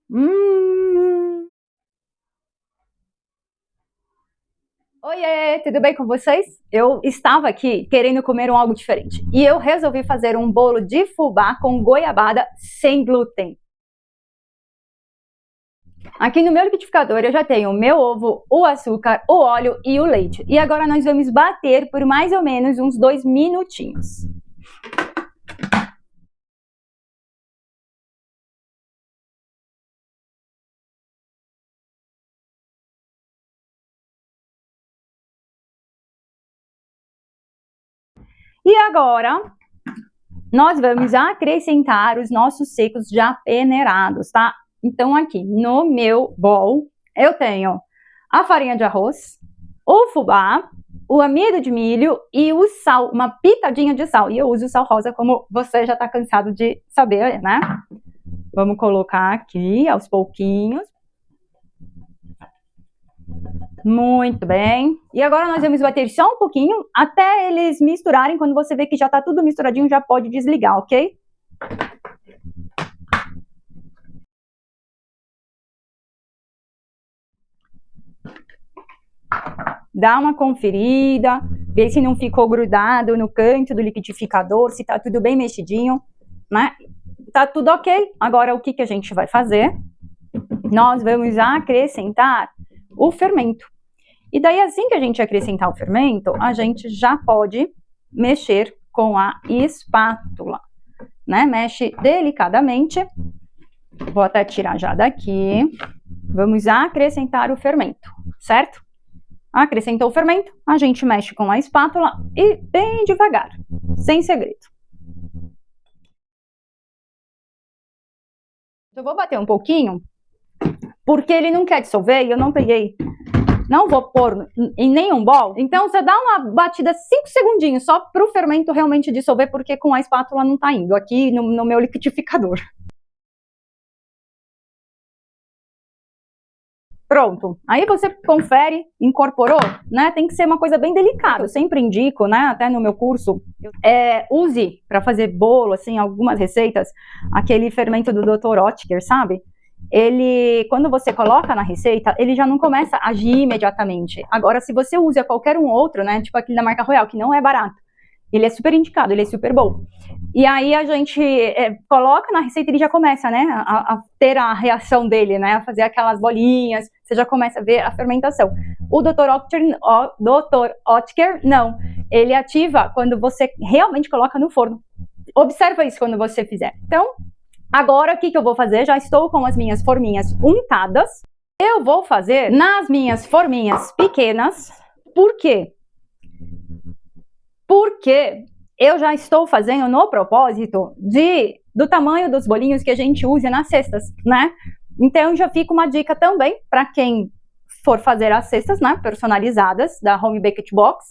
Hum. Oiê, tudo bem com vocês? Eu estava aqui querendo comer algo diferente e eu resolvi fazer um bolo de fubá com goiabada sem glúten. Aqui no meu liquidificador eu já tenho o meu ovo, o açúcar, o óleo e o leite. E agora nós vamos bater por mais ou menos uns 2 minutinhos. E agora nós vamos acrescentar os nossos secos já peneirados, tá? Então aqui no meu bowl eu tenho a farinha de arroz, o fubá, o amido de milho e o sal, uma pitadinha de sal. E eu uso sal rosa, como você já está cansado de saber, né? Vamos colocar aqui aos pouquinhos. Muito bem. E agora nós vamos bater só um pouquinho, até eles misturarem. Quando você vê que já está tudo misturadinho, já pode desligar, ok? Dá uma conferida, vê se não ficou grudado no canto do liquidificador, se tá tudo bem mexidinho, né? Tá tudo ok. Agora o que que a gente vai fazer? Nós vamos acrescentar o fermento. E daí assim que a gente acrescentar o fermento, a gente já pode mexer com a espátula, né? Mexe delicadamente. Vou até tirar já daqui. Vamos acrescentar o fermento, certo? Acrescentou o fermento, a gente mexe com a espátula e bem devagar, sem segredo. Eu vou bater um pouquinho, porque ele não quer dissolver e eu não peguei. Não vou pôr em nenhum bowl. Então você dá uma batida 5 segundinhos só para o fermento realmente dissolver, porque com a espátula não tá indo aqui no meu liquidificador. Pronto, aí você confere, incorporou, né? Tem que ser uma coisa bem delicada. Eu sempre indico, né? Até no meu curso, use para fazer bolo, assim, algumas receitas, aquele fermento do Dr. Oetker, sabe? Ele, quando você coloca na receita, ele já não começa a agir imediatamente. Agora, se você usa qualquer um outro, né? Tipo aquele da marca Royal, que não é barato, ele é super indicado, ele é super bom. E aí a gente coloca na receita e ele já começa, né, a ter a reação dele, né, a fazer aquelas bolinhas, você já começa a ver a fermentação. O Dr. Oetker, não, ele ativa quando você realmente coloca no forno. Observa isso quando você fizer. Então, agora o que eu vou fazer? Já estou com as minhas forminhas untadas. Eu vou fazer nas minhas forminhas pequenas. Por quê? Porque eu já estou fazendo no propósito do tamanho dos bolinhos que a gente usa nas cestas, né? Então já fica uma dica também para quem for fazer as cestas, né, personalizadas da Home Baked Box,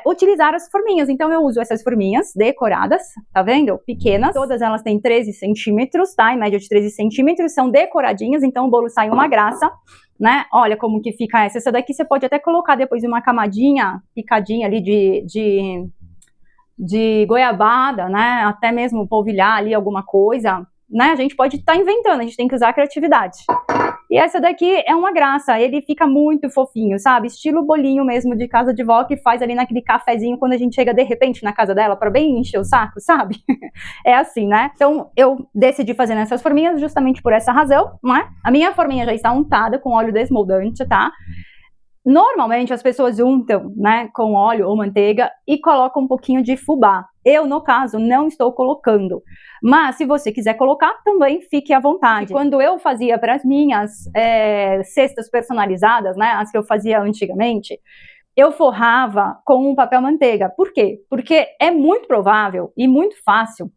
utilizar as forminhas. Então eu uso essas forminhas decoradas, tá vendo? Pequenas, todas elas têm 13 centímetros, tá? Em média de 13 centímetros, são decoradinhas, então o bolo sai uma graça, né? Olha como que fica essa. Essa daqui você pode até colocar depois uma camadinha picadinha ali de goiabada, né? Até mesmo polvilhar ali alguma coisa, né? A gente pode estar inventando, a gente tem que usar a criatividade. E essa daqui é uma graça, ele fica muito fofinho, sabe? Estilo bolinho mesmo de casa de vó que faz ali naquele cafezinho quando a gente chega de repente na casa dela para bem encher o saco, sabe? É assim, né? Então eu decidi fazer nessas forminhas justamente por essa razão, né? A minha forminha já está untada com óleo desmoldante, tá? Normalmente as pessoas untam, né, com óleo ou manteiga e colocam um pouquinho de fubá. Eu, no caso, não estou colocando. Mas se você quiser colocar, também fique à vontade. Quando eu fazia para as minhas cestas personalizadas, né, as que eu fazia antigamente, eu forrava com um papel manteiga. Por quê? Porque é muito provável e muito fácil,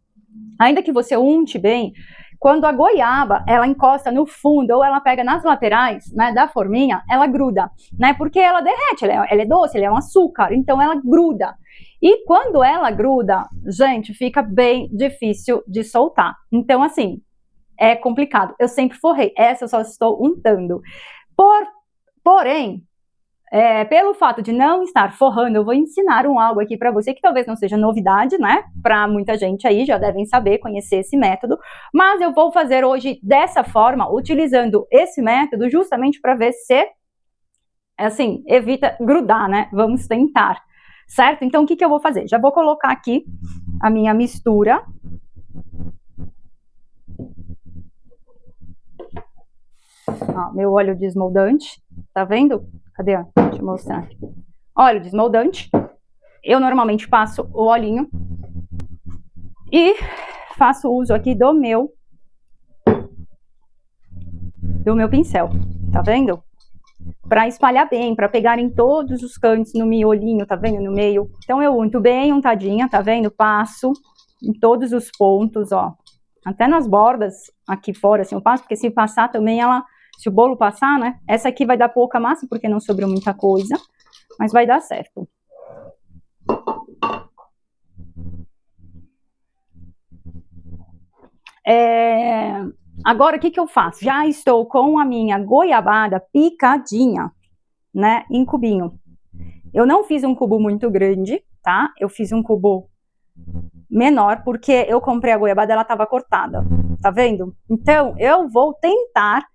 ainda que você unte bem, quando a goiaba, ela encosta no fundo ou ela pega nas laterais, né, da forminha, ela gruda, né, porque ela derrete, ela é doce, ela é um açúcar, então ela gruda. E quando ela gruda, gente, fica bem difícil de soltar. Então, assim, é complicado. Eu sempre forrei, essa eu só estou untando. Porém, pelo fato de não estar forrando, eu vou ensinar algo aqui para você que talvez não seja novidade, né? Para muita gente aí, já devem saber, conhecer esse método. Mas eu vou fazer hoje dessa forma, utilizando esse método, justamente para ver se, assim, evita grudar, né? Vamos tentar, certo? Então, o que eu vou fazer? Já vou colocar aqui a minha mistura. Ó, meu óleo desmoldante, tá vendo? Cadê? Deixa eu mostrar aqui. Óleo desmoldante. Eu normalmente passo o olhinho e faço uso aqui do meu pincel, tá vendo? Para espalhar bem, para pegar em todos os cantos no miolinho, tá vendo? No meio. Então eu unto bem untadinha, tá vendo? Passo em todos os pontos, ó. Até nas bordas aqui fora, assim, eu passo, porque se passar também se o bolo passar, né? Essa aqui vai dar pouca massa, porque não sobrou muita coisa, mas vai dar certo. Agora, o que eu faço? Já estou com a minha goiabada picadinha, né, em cubinho. Eu não fiz um cubo muito grande, tá? Eu fiz um cubo menor, porque eu comprei a goiabada, ela estava cortada, tá vendo? Então, eu vou tentar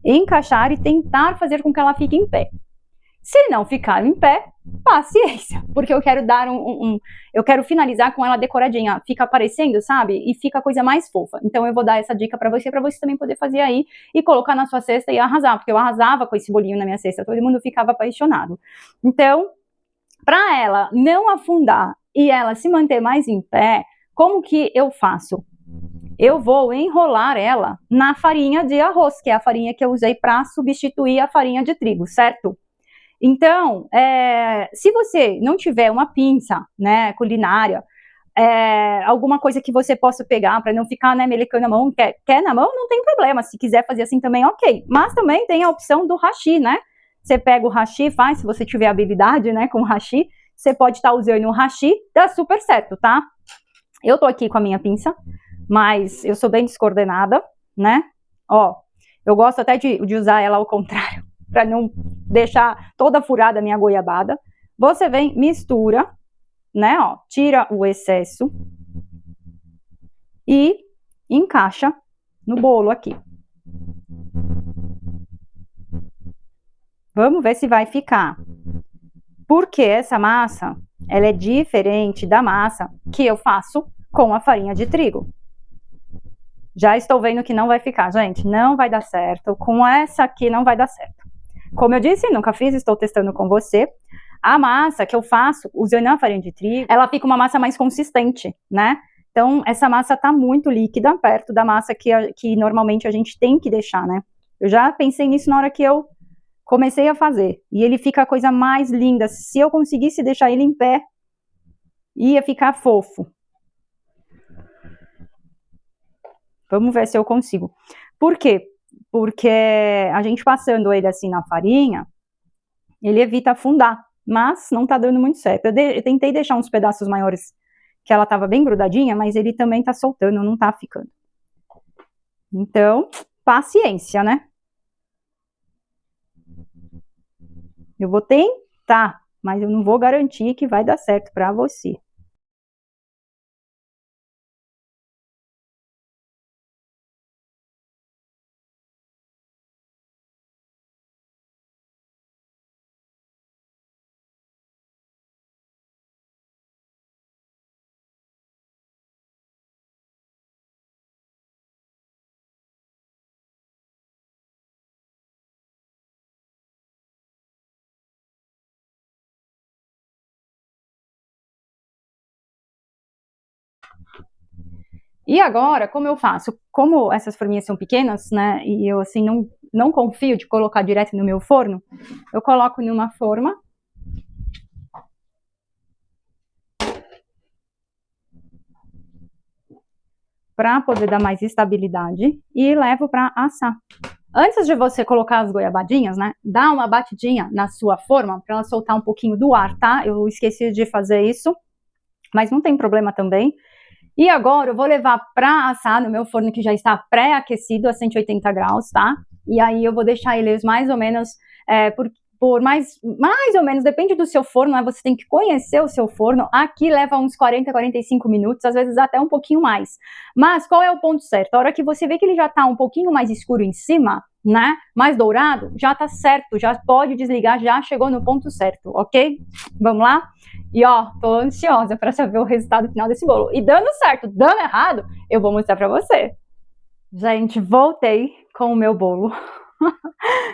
encaixar e tentar fazer com que ela fique em pé. Se não ficar em pé, paciência, porque eu quero dar eu quero finalizar com ela decoradinha, fica aparecendo, sabe? E fica a coisa mais fofa. Então eu vou dar essa dica pra você também poder fazer aí e colocar na sua cesta e arrasar, porque eu arrasava com esse bolinho na minha cesta, todo mundo ficava apaixonado. Então, pra ela não afundar e ela se manter mais em pé, como que eu faço? Eu vou enrolar ela na farinha de arroz, que é a farinha que eu usei para substituir a farinha de trigo, certo? Então, se você não tiver uma pinça, né, culinária, alguma coisa que você possa pegar para não ficar, né, melecando a mão, quer na mão, não tem problema, se quiser fazer assim também, ok. Mas também tem a opção do hashi, né? Você pega o hashi, faz, se você tiver habilidade, né, com o hashi, você pode estar usando o hashi, dá super certo, tá? Eu tô aqui com a minha pinça, mas eu sou bem descoordenada, né? Ó, eu gosto até de usar ela ao contrário, para não deixar toda furada a minha goiabada. Você vem, mistura, né, ó, tira o excesso e encaixa no bolo aqui. Vamos ver se vai ficar. Porque essa massa, ela é diferente da massa que eu faço com a farinha de trigo. Já estou vendo que não vai ficar, gente, não vai dar certo. Com essa aqui não vai dar certo. Como eu disse, nunca fiz, estou testando com você. A massa que eu faço usando a farinha de trigo, ela fica uma massa mais consistente, né? Então, essa massa tá muito líquida, perto da massa que normalmente a gente tem que deixar, né? Eu já pensei nisso na hora que eu comecei a fazer. E ele fica a coisa mais linda. Se eu conseguisse deixar ele em pé, ia ficar fofo. Vamos ver se eu consigo. Por quê? Porque a gente passando ele assim na farinha, ele evita afundar, mas não tá dando muito certo. Eu tentei deixar uns pedaços maiores, que ela tava bem grudadinha, mas ele também tá soltando, não tá ficando. Então, paciência, né? Eu vou tentar, mas eu não vou garantir que vai dar certo pra você. E agora, como eu faço? Como essas forminhas são pequenas, né, e eu assim não confio de colocar direto no meu forno, eu coloco numa forma. Para poder dar mais estabilidade e levo para assar. Antes de você colocar as goiabadinhas, né, dá uma batidinha na sua forma para ela soltar um pouquinho do ar, tá? Eu esqueci de fazer isso, mas não tem problema também. E agora eu vou levar para assar no meu forno que já está pré-aquecido a 180 graus, tá? E aí eu vou deixar eles mais ou menos por mais ou menos, depende do seu forno, né? Você tem que conhecer o seu forno. Aqui leva uns 40, 45 minutos, às vezes até um pouquinho mais. Mas qual é o ponto certo? A hora que você vê que ele já tá um pouquinho mais escuro em cima, né? Mais dourado, já tá certo, já pode desligar, já chegou no ponto certo, ok? Vamos lá? E ó, tô ansiosa para saber o resultado final desse bolo. E dando certo, dando errado, eu vou mostrar para você. Gente, voltei com o meu bolo.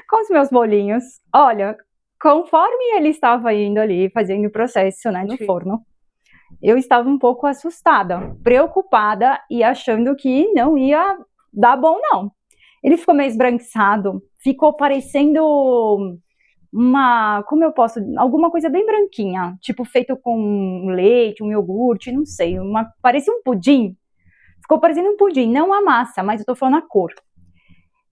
Com os meus bolinhos. Olha, conforme ele estava indo ali, fazendo o processo, né, no forno, eu estava um pouco assustada, preocupada e achando que não ia dar bom, não. Ele ficou meio esbranquiçado, ficou parecendo uma, como eu posso, alguma coisa bem branquinha, tipo feito com leite, um iogurte, não sei, parecia um pudim. Ficou parecendo um pudim, não a massa, mas eu tô falando a cor.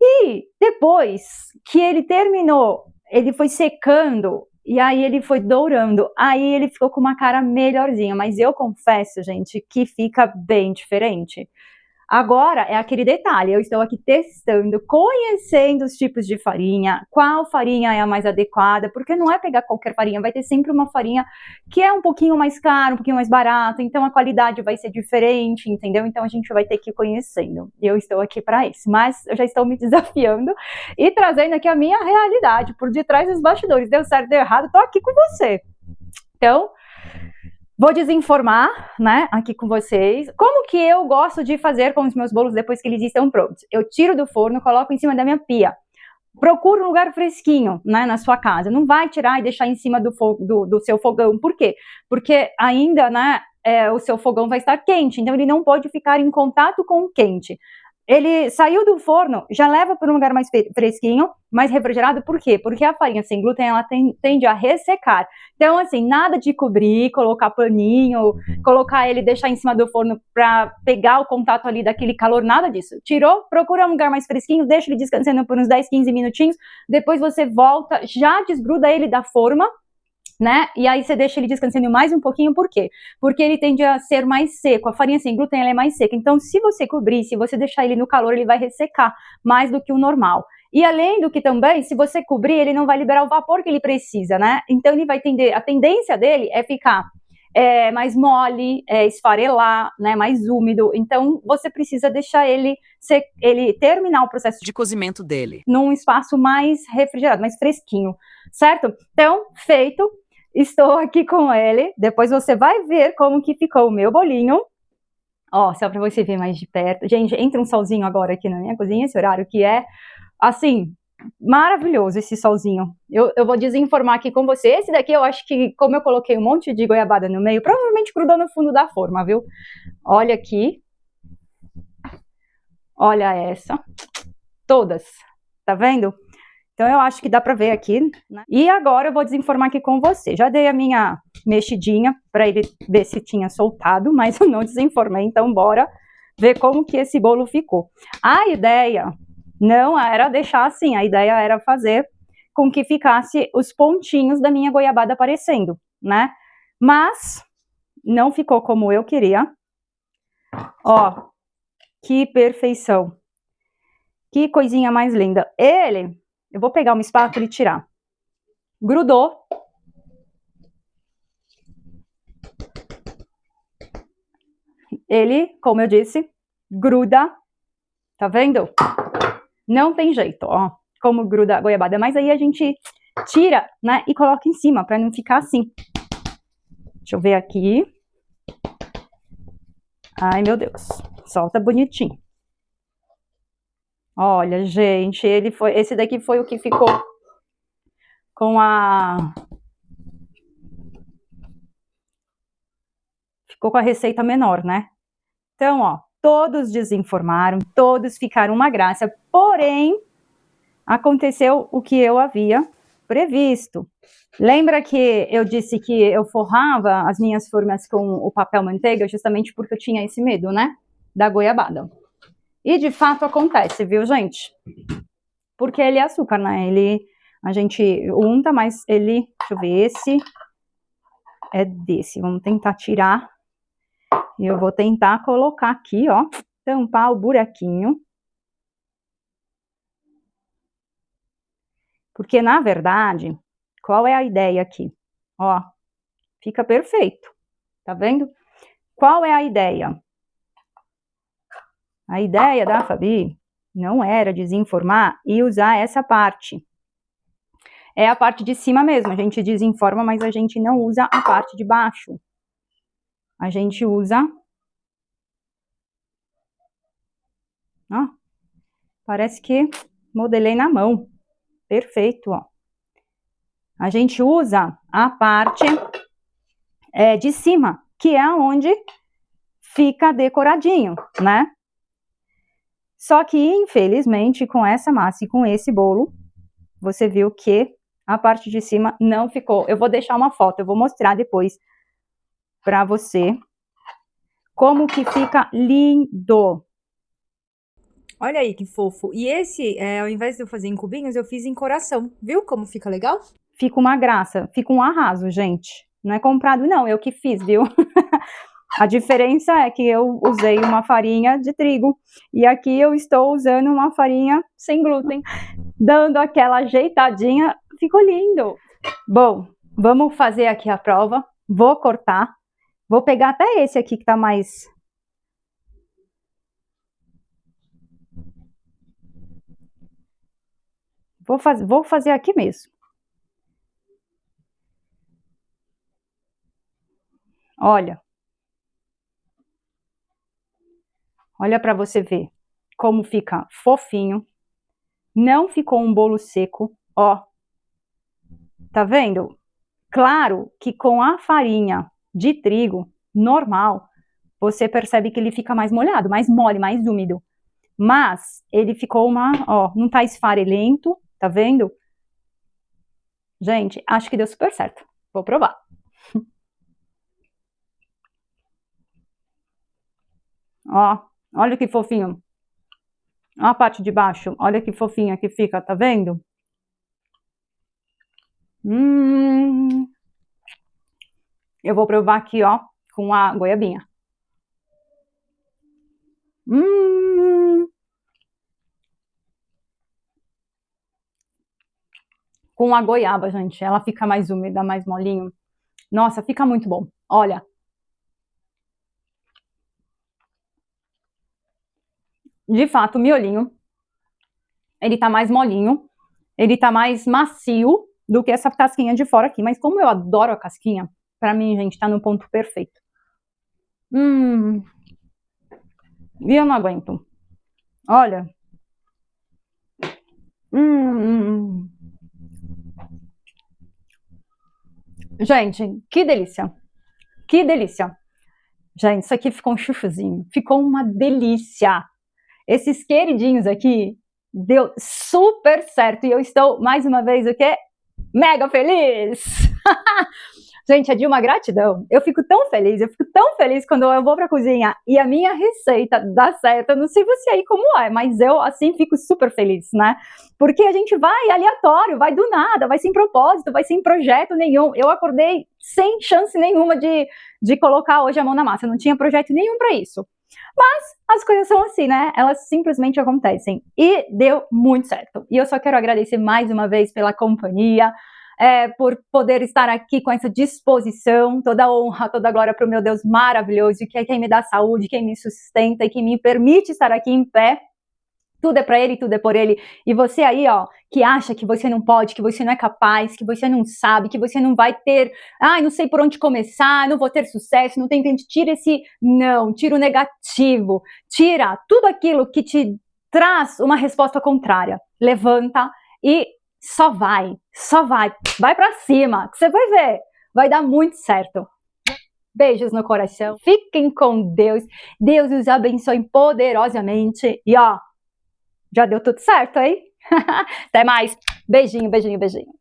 E depois que ele terminou, ele foi secando e aí ele foi dourando. Aí ele ficou com uma cara melhorzinha, mas eu confesso, gente, que fica bem diferente. Agora é aquele detalhe, eu estou aqui testando, conhecendo os tipos de farinha, qual farinha é a mais adequada, porque não é pegar qualquer farinha, vai ter sempre uma farinha que é um pouquinho mais cara, um pouquinho mais barata, então a qualidade vai ser diferente, entendeu? Então a gente vai ter que ir conhecendo. E eu estou aqui para isso, mas eu já estou me desafiando e trazendo aqui a minha realidade por detrás dos bastidores. Deu certo, deu errado, estou aqui com você. Então, vou desinformar, né, aqui com vocês, como que eu gosto de fazer com os meus bolos depois que eles estão prontos. Eu tiro do forno, coloco em cima da minha pia. Procura um lugar fresquinho, né, na sua casa. Não vai tirar e deixar em cima do seu fogão. Por quê? Porque ainda, né, o seu fogão vai estar quente, então ele não pode ficar em contato com o quente. Ele saiu do forno, já leva para um lugar mais fresquinho, mais refrigerado, por quê? Porque a farinha sem glúten, ela tende a ressecar. Então, assim, nada de cobrir, colocar paninho, colocar ele, deixar em cima do forno para pegar o contato ali daquele calor, nada disso. Tirou, procura um lugar mais fresquinho, deixa ele descansando por uns 10, 15 minutinhos, depois você volta, já desgruda ele da forma, né? E aí você deixa ele descansando mais um pouquinho, por quê? Porque ele tende a ser mais seco, a farinha sem glúten ela é mais seca, então se você cobrir, se você deixar ele no calor, ele vai ressecar mais do que o normal. E além do que também, se você cobrir, ele não vai liberar o vapor que ele precisa, né? Então ele vai tender, a tendência dele é ficar mais mole, esfarelar, né, mais úmido, então você precisa deixar ele terminar o processo de cozimento dele num espaço mais refrigerado, mais fresquinho, certo? Então, feito. Estou aqui com ele, depois você vai ver como que ficou o meu bolinho. Ó, só para você ver mais de perto. Gente, entra um solzinho agora aqui na minha cozinha, esse horário que é, assim, maravilhoso esse solzinho. Eu vou desinformar aqui com você. Esse daqui eu acho que, como eu coloquei um monte de goiabada no meio, provavelmente grudou no fundo da forma, viu? Olha aqui. Olha essa. Todas. Tá vendo? Então, eu acho que dá para ver aqui, né? E agora eu vou desinformar aqui com você. Já dei a minha mexidinha para ele ver se tinha soltado, mas eu não desinformei, então bora ver como que esse bolo ficou. A ideia não era deixar assim, a ideia era fazer com que ficasse os pontinhos da minha goiabada aparecendo, né? Mas não ficou como eu queria. Ó, que perfeição. Que coisinha mais linda. Eu vou pegar uma espátula e tirar. Grudou. Ele, como eu disse, gruda. Tá vendo? Não tem jeito, ó. Como gruda a goiabada. Mas aí a gente tira, né? E coloca em cima, pra não ficar assim. Deixa eu ver aqui. Ai, meu Deus. Solta bonitinho. Olha, gente, esse daqui foi o que ficou com ficou com a receita menor, né? Então, ó, todos desinformaram, todos ficaram uma graça, porém, aconteceu o que eu havia previsto. Lembra que eu disse que eu forrava as minhas formas com o papel manteiga, justamente porque eu tinha esse medo, né? Da goiabada. E de fato acontece, viu, gente? Porque ele é açúcar, né? A gente unta, mas ele, deixa eu ver, esse é desse. Vamos tentar tirar. E eu vou tentar colocar aqui, ó, tampar o buraquinho. Porque, na verdade, Qual é a ideia aqui? Ó, fica perfeito. Tá vendo? Qual é a ideia? A ideia da Fabi não era desenformar e usar essa parte. É a parte de cima mesmo, a gente desenforma, mas a gente não usa a parte de baixo. A gente usa... Ó, parece que modelei na mão. Perfeito, ó. A gente usa a parte de cima, que é onde fica decoradinho, né? Só que, infelizmente, com essa massa e com esse bolo, você viu que a parte de cima não ficou. Eu vou deixar uma foto, eu vou mostrar depois para você como que fica lindo. Olha aí que fofo. E esse, ao invés de eu fazer em cubinhos, eu fiz em coração. Viu como fica legal? Fica uma graça, fica um arraso, gente. Não é comprado, não, eu que fiz, viu? A diferença é que eu usei uma farinha de trigo e aqui eu estou usando uma farinha sem glúten, dando aquela ajeitadinha, ficou lindo. Bom, vamos fazer aqui a prova, vou cortar, vou pegar até esse aqui que tá mais... Vou fazer aqui mesmo. Olha. Olha para você ver como fica fofinho. Não ficou um bolo seco, ó. Tá vendo? Claro que com a farinha de trigo normal, você percebe que ele fica mais molhado, mais mole, mais úmido. Mas ele ficou ó, não tá esfarelento, tá vendo? Gente, acho que deu super certo. Vou provar. Ó, olha que fofinho. Ó a parte de baixo, olha que fofinha que fica, tá vendo? Eu vou provar aqui, ó, com a goiabinha. Com a goiaba, gente, ela fica mais úmida, mais molinho. Nossa, fica muito bom. Olha. De fato, o miolinho, ele tá mais molinho, ele tá mais macio do que essa casquinha de fora aqui. Mas como eu adoro a casquinha, pra mim, gente, tá no ponto perfeito. E eu não aguento. Olha. Gente, que delícia. Que delícia. Gente, isso aqui ficou um chuchuzinho. Ficou uma delícia. Esses queridinhos aqui deu super certo. E eu estou, mais uma vez, o quê? Mega feliz! Gente, é de uma gratidão. Eu fico tão feliz quando eu vou pra cozinha e a minha receita dá certo. Eu não sei você aí como é, mas eu, assim, fico super feliz, né? Porque a gente vai aleatório, vai do nada, vai sem propósito, vai sem projeto nenhum. Eu acordei sem chance nenhuma de colocar hoje a mão na massa. Eu não tinha projeto nenhum pra isso. Mas as coisas são assim, né? Elas simplesmente acontecem. E deu muito certo. E eu só quero agradecer mais uma vez pela companhia, por poder estar aqui com essa disposição, toda honra, toda glória para o meu Deus maravilhoso, que é quem me dá saúde, quem me sustenta e que me permite estar aqui em pé. Tudo é para ele, tudo é por ele. E você aí, ó, que acha que você não pode, que você não é capaz, que você não sabe, que você não vai ter, não sei por onde começar, não vou ter sucesso, não tem tempo, tira tira o negativo, tira tudo aquilo que te traz uma resposta contrária. Levanta e só vai, vai para cima, que você vai ver, vai dar muito certo. Beijos no coração, fiquem com Deus, Deus os abençoe poderosamente e ó, já deu tudo certo, hein? Até mais. Beijinho, beijinho, beijinho.